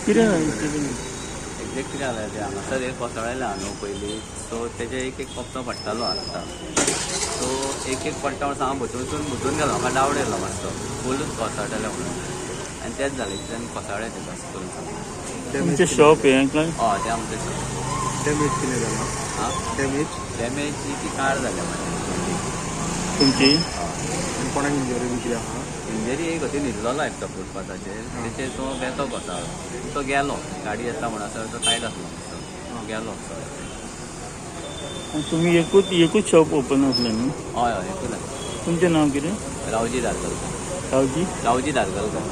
कितें एक्झॅक्ट कितें जालें तें हांगासर एक कोसळ्ळेलें आहा न्हू पयलीं सो तेजे एक कप्पो पडटालो आसता सो एक पडटा म्हणून हांव भितून गेलो म्हाका डावट येयलो मातसो फुलूच कोसळटलें म्हणून आनी तेंच जालें तेन्ना कोसळ्ळें तेका स्कूल तुमचें शॉप हें काय हय तें आमचें शॉप डॅमेज कितें जालां आं डॅमेज ती कार जाल्या मातशी तुमची कोणाक इंजरी बी कितें आहा इंजरी एक होती न्हिदलोलो एकटो फुटपाथाचेर तेचेर तो बेतो कोसळ्ळो तो गेलो गाडी येता म्हणसर तो टायट आसलो मातसो गेलो तुमी एकूच शॉप ओपन आसलें न्हू हय हय एकूच आसा तुमचें नांव कितें रावजी धारगलकर रावजी धारगलकर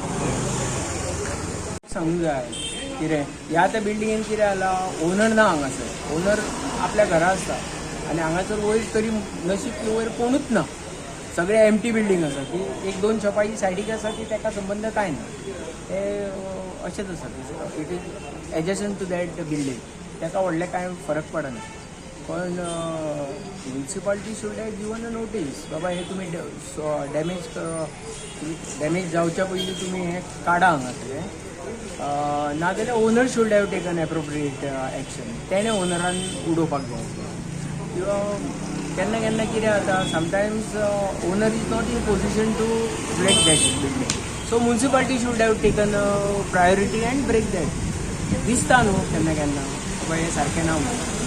सांगूंक जाय कितें ह्या त्या बिल्डिंगेन कितें जाला ओनर ना हांगासर ओनर आपल्या घरा आसता आनी हांगासर वयर तरी नशीब की वयर कोणूच ना सगळे एम्प्टी बिल्डींग आसा ती एक दोन शॉपाची सायडीक आसा ती ताका संबंद कांय ना ते अशेंच आसा it is adjacent to that building ताका व्हडलें कांय फरक पडना पण municipality should have given a notice बाबा हे तुमी डॅमेज जावच्या पयलीं तुमी हें काडा हांगासलें नाजाल्यार owner should have taken appropriate action तेणें ओनरान उडोवपाक जाय किंवा केन्ना केन्ना कितें जाता sometimes owner is not in position to break that building so municipality should have taken priority and break that दिसता न्हू केन्ना केन्ना बाबा हें सारकें ना म्हणून